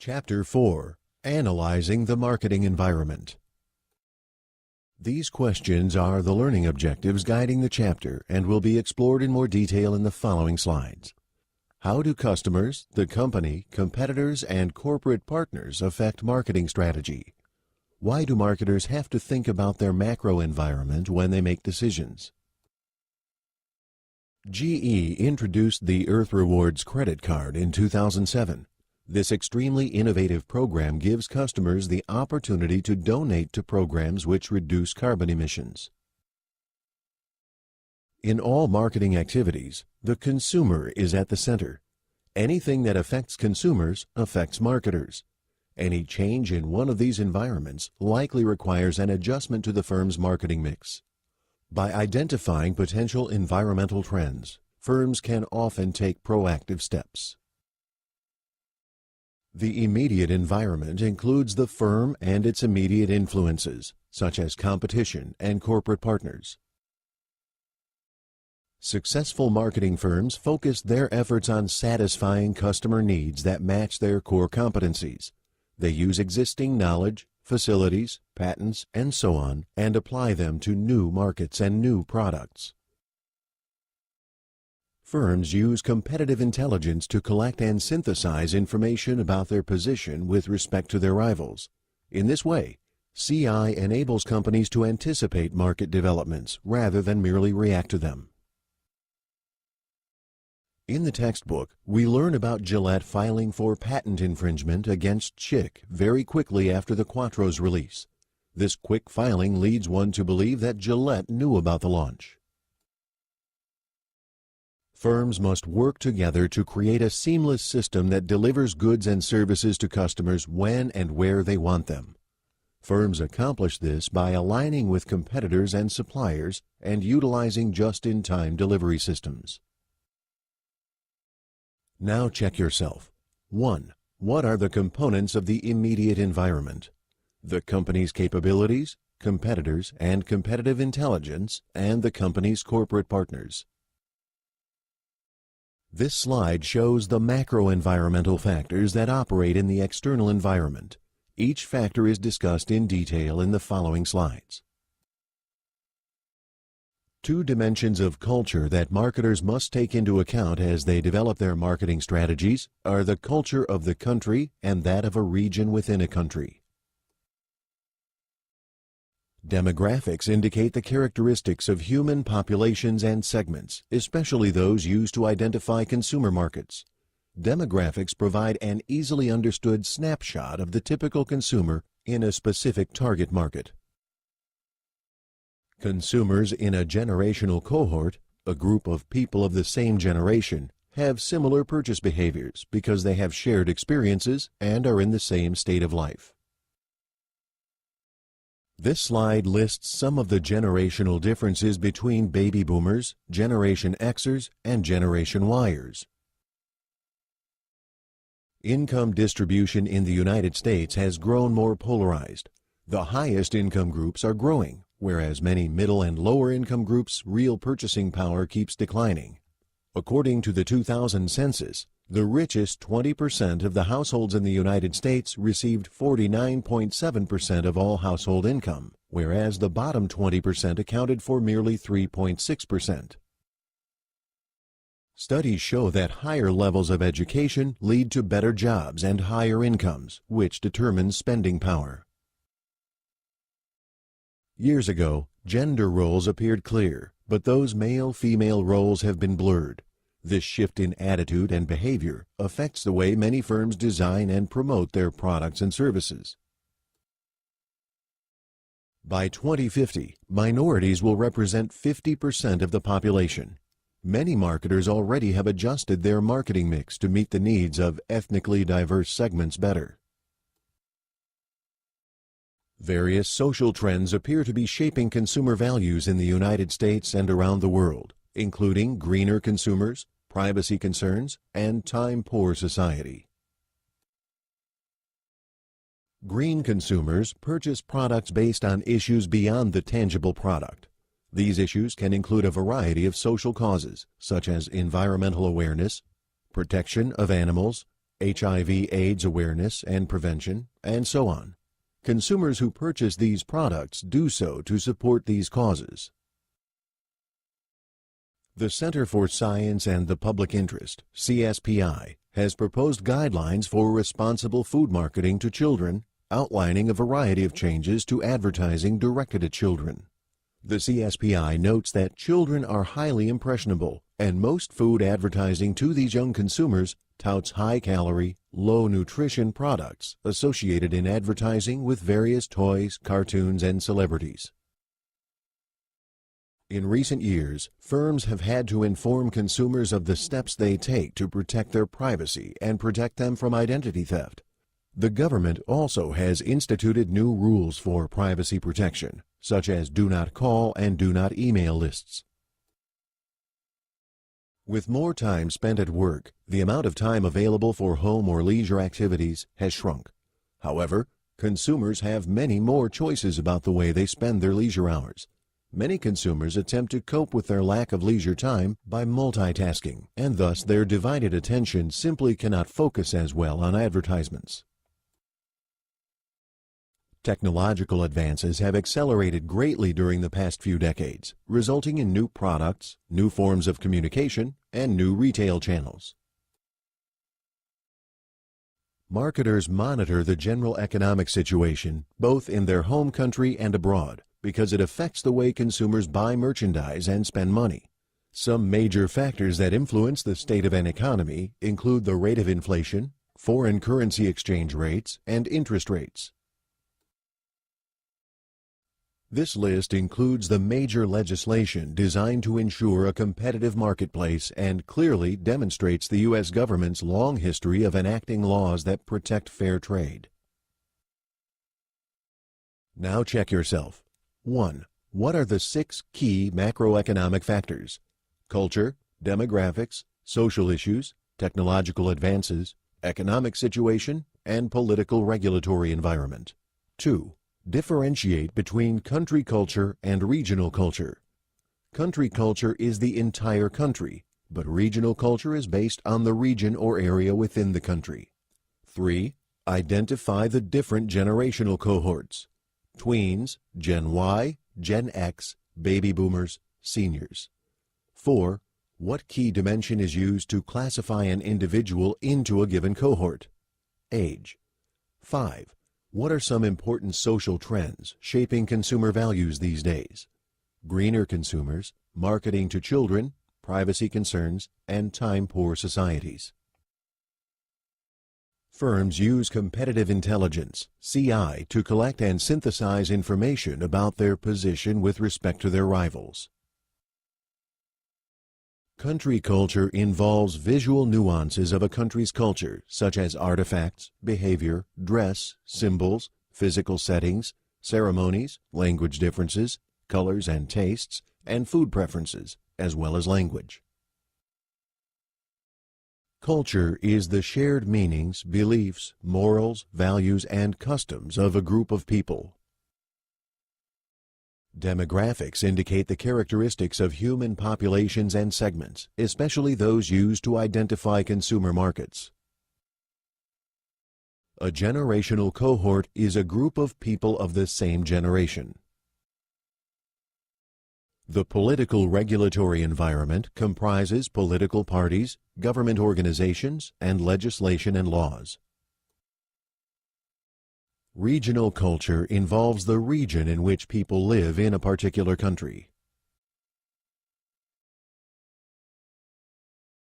Chapter 4. Analyzing the Marketing Environment. These questions are the learning objectives guiding the chapter and will be explored in more detail in the following slides. How do customers, the company, competitors, and corporate partners affect marketing strategy? Why do marketers have to think about their macro environment when they make decisions? GE introduced the Earth Rewards credit card in 2007. This extremely innovative program gives customers the opportunity to donate to programs which reduce carbon emissions. In all marketing activities, the consumer is at the center. Anything that affects consumers affects marketers. Any change in one of these environments likely requires an adjustment to the firm's marketing mix. By identifying potential environmental trends, firms can often take proactive steps. The immediate environment includes the firm and its immediate influences, such as competition and corporate partners. Successful marketing firms focus their efforts on satisfying customer needs that match their core competencies. They use existing knowledge, facilities, patents, and so on, and apply them to new markets and new products. Firms use competitive intelligence to collect and synthesize information about their position with respect to their rivals. In this way, CI enables companies to anticipate market developments rather than merely react to them. In the textbook, we learn about Gillette filing for patent infringement against Schick very quickly after the Quattro's release. This quick filing leads one to believe that Gillette knew about the launch. Firms must work together to create a seamless system that delivers goods and services to customers when and where they want them. Firms accomplish this by aligning with competitors and suppliers and utilizing just-in-time delivery systems. Now check yourself. 1. What are the components of the immediate environment? The company's capabilities, competitors, and competitive intelligence, and the company's corporate partners. This slide shows the macro-environmental factors that operate in the external environment. Each factor is discussed in detail in the following slides. Two dimensions of culture that marketers must take into account as they develop their marketing strategies are the culture of the country and that of a region within a country. Demographics indicate the characteristics of human populations and segments, especially those used to identify consumer markets. Demographics provide an easily understood snapshot of the typical consumer in a specific target market. Consumers in a generational cohort, a group of people of the same generation, have similar purchase behaviors because they have shared experiences and are in the same state of life. This slide lists some of the generational differences between baby boomers, Generation Xers, and Generation Yers. Income distribution in the United States has grown more polarized. The highest income groups are growing, whereas many middle and lower income groups' real purchasing power keeps declining. According to the 2000 census, the richest 20% of the households in the United States received 49.7% of all household income, whereas the bottom 20% accounted for merely 3.6%. Studies show that higher levels of education lead to better jobs and higher incomes, which determines spending power. Years ago, gender roles appeared clear, but those male-female roles have been blurred. This shift in attitude and behavior affects the way many firms design and promote their products and services. By 2050, minorities will represent 50% of the population. Many marketers already have adjusted their marketing mix to meet the needs of ethnically diverse segments better. Various social trends appear to be shaping consumer values in the United States and around the world, including greener consumers, privacy concerns, and time-poor society. Green consumers purchase products based on issues beyond the tangible product. These issues can include a variety of social causes, such as environmental awareness, protection of animals, HIV/AIDS awareness and prevention, and so on. Consumers who purchase these products do so to support these causes. The Center for Science and the Public Interest, CSPI, has proposed guidelines for responsible food marketing to children, outlining a variety of changes to advertising directed at children. The CSPI notes that children are highly impressionable, and most food advertising to these young consumers touts high-calorie, low-nutrition products associated in advertising with various toys, cartoons, and celebrities. In recent years, firms have had to inform consumers of the steps they take to protect their privacy and protect them from identity theft. The government also has instituted new rules for privacy protection, such as do not call and do not email lists. With more time spent at work, the amount of time available for home or leisure activities has shrunk. However, consumers have many more choices about the way they spend their leisure hours. Many consumers attempt to cope with their lack of leisure time by multitasking, and thus their divided attention simply cannot focus as well on advertisements. Technological advances have accelerated greatly during the past few decades, resulting in new products, new forms of communication, and new retail channels. Marketers monitor the general economic situation both in their home country and abroad because it affects the way consumers buy merchandise and spend money. Some major factors that influence the state of an economy include the rate of inflation, foreign currency exchange rates, and interest rates. This list includes the major legislation designed to ensure a competitive marketplace and clearly demonstrates the U.S. government's long history of enacting laws that protect fair trade. Now check yourself. 1. What are the 6 key macroeconomic factors? Culture, demographics, social issues, technological advances, economic situation, and political regulatory environment. 2. Differentiate between country culture and regional culture. Country culture is the entire country, but regional culture is based on the region or area within the country. 3. Identify the different generational cohorts: tweens, Gen Y, Gen X, baby boomers, seniors. 4. What key dimension is used to classify an individual into a given cohort? Age. 5. What are some important social trends shaping consumer values these days? Greener consumers, marketing to children, privacy concerns, and time-poor societies. Firms use competitive intelligence, CI, to collect and synthesize information about their position with respect to their rivals. Country culture involves visual nuances of a country's culture, such as artifacts, behavior, dress, symbols, physical settings, ceremonies, language differences, colors and tastes, and food preferences, as well as language. Culture is the shared meanings, beliefs, morals, values, and customs of a group of people. Demographics indicate the characteristics of human populations and segments, especially those used to identify consumer markets. A generational cohort is a group of people of the same generation. The political regulatory environment comprises political parties, government organizations, and legislation and laws. Regional culture involves the region in which people live in a particular country.